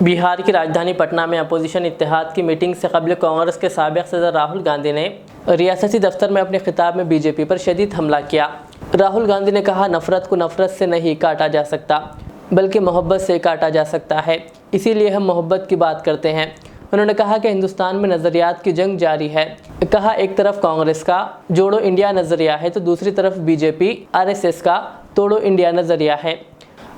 बिहार की राजधानी पटना में अपोजिशन इत्तेहाद की मीटिंग से कबल कांग्रेस के साबिक़ सदर राहुल गांधी ने रियासती दफ्तर में अपने खिताब में बीजेपी पर शदीद हमला किया। राहुल गांधी ने कहा, नफरत को नफरत से नहीं काटा जा सकता बल्कि मोहब्बत से काटा जा सकता है, इसीलिए हम मोहब्बत की बात करते हैं। उन्होंने कहा कि हिंदुस्तान में नज़रियात की जंग जारी है। कहा, एक तरफ कांग्रेस का जोड़ो इंडिया नज़रिया है तो दूसरी तरफ बीजेपी आरएसएस का तोड़ो इंडिया नज़रिया है।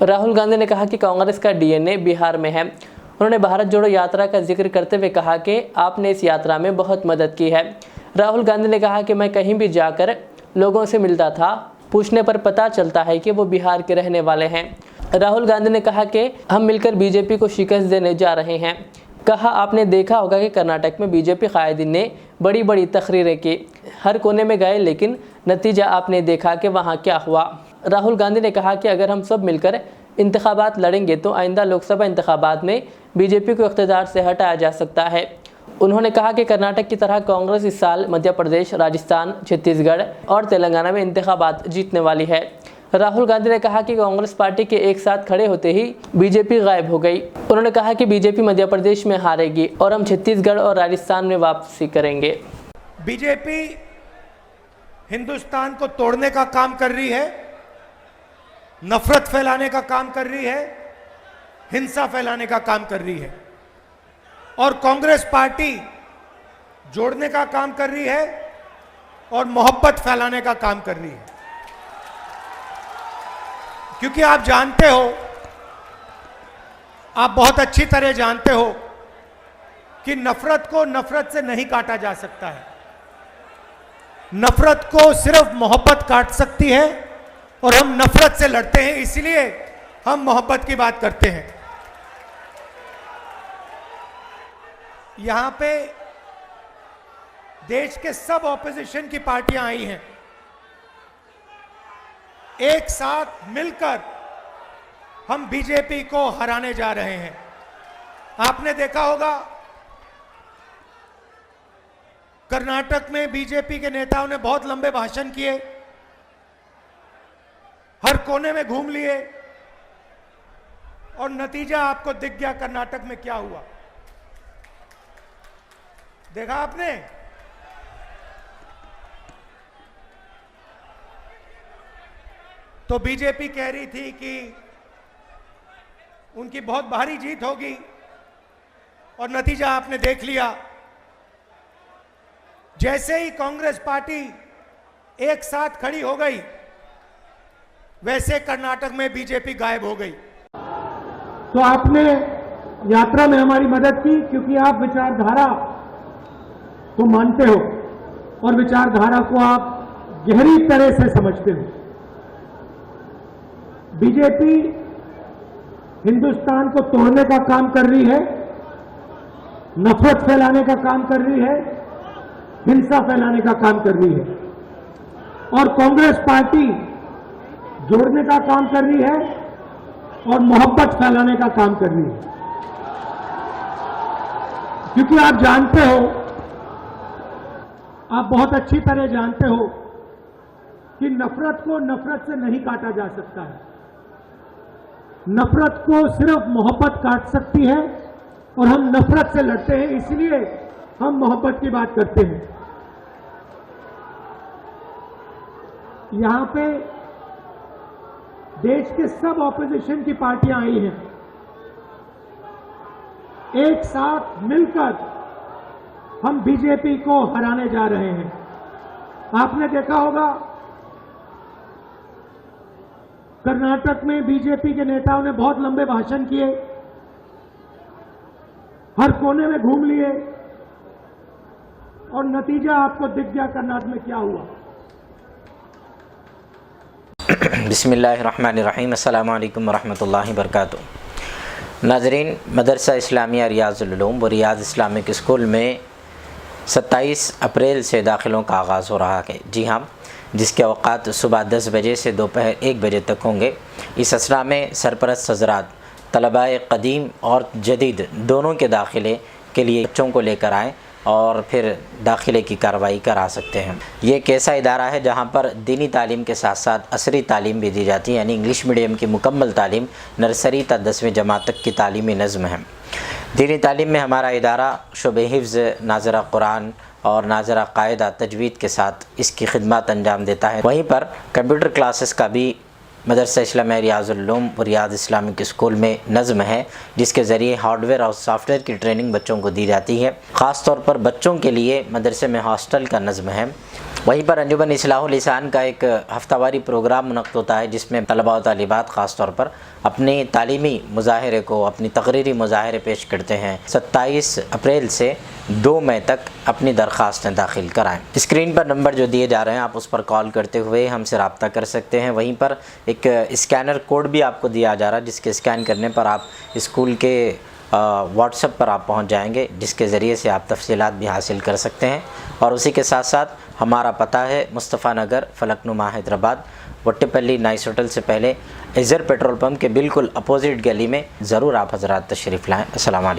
राहुल गांधी ने कहा कि कांग्रेस का डीएनए बिहार में है। उन्होंने भारत जोड़ो यात्रा का जिक्र करते हुए कहा कि आपने इस यात्रा में बहुत मदद की है। राहुल गांधी ने कहा कि मैं कहीं भी जाकर लोगों से मिलता था, पूछने पर पता चलता है कि वो बिहार के रहने वाले हैं। राहुल गांधी ने कहा कि हम मिलकर बीजेपी को शिकस्त देने जा रहे हैं। कहा, आपने देखा होगा कि कर्नाटक में बीजेपी कायदीन ने बड़ी बड़ी तकरीरें की, हर कोने में गए, लेकिन नतीजा आपने देखा कि वहाँ क्या हुआ। राहुल गांधी ने कहा कि अगर हम सब मिलकर इंतखाबात लड़ेंगे तो आइंदा लोकसभा इंतखाबात में बीजेपी को इख्तियार से हटाया जा सकता है। उन्होंने कहा कि कर्नाटक की तरह कांग्रेस इस साल मध्य प्रदेश, राजस्थान, छत्तीसगढ़ और तेलंगाना में इंतखाबात जीतने वाली है। राहुल गांधी ने कहा कि कांग्रेस पार्टी के एक साथ खड़े होते ही बीजेपी गायब हो गई। उन्होंने कहा कि बीजेपी मध्य प्रदेश में हारेगी और हम छत्तीसगढ़ और राजस्थान में वापसी करेंगे। बीजेपी हिंदुस्तान को तोड़ने का काम कर रही है, नफरत फैलाने का काम कर रही है, हिंसा फैलाने का काम कर रही है, और कांग्रेस पार्टी जोड़ने का काम कर रही है और मोहब्बत फैलाने का काम कर रही है। क्योंकि आप जानते हो, आप बहुत अच्छी तरह जानते हो कि नफरत को नफरत से नहीं काटा जा सकता है। नफरत को सिर्फ मोहब्बत काट सकती है और हम नफरत से लड़ते हैं, इसलिए हम मोहब्बत की बात करते हैं। यहां पे देश के सब ऑपोजिशन की पार्टियां आई हैं, एक साथ मिलकर हम बीजेपी को हराने जा रहे हैं। आपने देखा होगा कर्नाटक में बीजेपी के नेताओं ने बहुत लंबे भाषण किए, हर कोने में घूम लिए, और नतीजा आपको दिख गया कर्नाटक में क्या हुआ। देखा आपने? तो बीजेपी कह रही थी कि उनकी बहुत भारी जीत होगी और नतीजा आपने देख लिया। जैसे ही कांग्रेस पार्टी एक साथ खड़ी हो गई, वैसे कर्नाटक में बीजेपी गायब हो गई। तो आपने यात्रा में हमारी मदद की, क्योंकि आप विचारधारा को मानते हो और विचारधारा को आप गहरी तरह से समझते हो। बीजेपी हिंदुस्तान को तोड़ने का काम कर रही है, नफरत फैलाने का काम कर रही है, हिंसा फैलाने का काम कर रही है, और कांग्रेस पार्टी जोड़ने का काम कर रही है और मोहब्बत फैलाने का काम कर रही है। क्योंकि आप जानते हो, आप बहुत अच्छी तरह जानते हो कि नफरत को नफरत से नहीं काटा जा सकता है। नफरत को सिर्फ मोहब्बत काट सकती है और हम नफरत से लड़ते हैं, इसलिए हम मोहब्बत की बात करते हैं। यहां पे देश के सब ऑपोजिशन की पार्टियां आई हैं, एक साथ मिलकर हम बीजेपी को हराने जा रहे हैं। आपने देखा होगा कर्नाटक में बीजेपी के नेताओं ने बहुत लंबे भाषण किए, हर कोने में घूम लिए, और नतीजा आपको दिख गया कर्नाटक में क्या हुआ। बिस्मिल्लाहिर्रहमानिर्रहीम, अस्सलामु अलैकुम वरहमतुल्लाहि वबरकातुहू। नाज़रीन, मदरसा इस्लामिया रियाज़ुल उलूम व रियाज़ इस्लामिक स्कूल में 27 अप्रैल से दाखिलों का आगाज़ हो रहा है। जी हाँ, जिसके अवकात सुबह 10 बजे से दोपहर 1 बजे तक होंगे। इस असरा में सरपरस्त हज़रात तलबाए क़दीम और जदीद दोनों के दाखिले के लिए बच्चों को लेकर आएँ और फिर दाखिले की कार्रवाई करा सकते हैं। ये एक ऐसा इदारा है जहाँ पर दीनी तालीम के साथ साथ असरी तालीम भी दी जाती है, यानी इंग्लिश मीडियम की मुकम्मल तालीम नर्सरी तक 10वीं जमात तक की तालीमी नज़्म है। दीनी तालीम में हमारा इदारा शुबे हिफ्ज़, नाज़रा कुरान और नाज़रा कायदा तजवीद के साथ इसकी खिदमत अंजाम देता है। वहीं पर कंप्यूटर क्लासेस का भी मदरसा इस्लामिया रियाज़ुल उलूम और रियाद इस्लामिक स्कूल में नज़्म है, जिसके ज़रिए हार्डवेयर और सॉफ्टवेयर की ट्रेनिंग बच्चों को दी जाती है। ख़ास तौर पर बच्चों के लिए मदरसे में हॉस्टल का नज़्म है। वहीं पर अंजुमन इस्लाहुल लिसान का एक हफ्तावारी प्रोग्राम मुनक़्क़िद होता है, जिसमें तलबा और तालिबात ख़ास तौर पर अपने तालीमी मुज़ाहिरे को, अपनी तकरीरी मुज़ाहिरे पेश करते हैं। 27 अप्रैल से 2 मई तक अपनी दरख्वास्तें दाखिल कराएँ। स्क्रीन पर नंबर जो दिए जा रहे हैं, आप उस पर कॉल करते हुए हमसे रब्ता कर सकते हैं। वहीं पर एक स्कैनर कोड भी आपको दिया जा रहा है, जिसके स्कैन करने पर आप स्कूल के व्हाट्सएप पर आप पहुंच जाएंगे, जिसके ज़रिए से आप तफसीलात भी हासिल कर सकते हैं। और उसी के साथ साथ हमारा पता है मुस्तफ़ा नगर, फलकनुमा, हैदराबाद, वट्टेपल्ली नाइस होटल से पहले इज़र पेट्रोल पंप के बिल्कुल अपोजिट गली में। ज़रूर आप हज़रात तशरीफ़ लाएँ। अस्सलाम वालेकुम।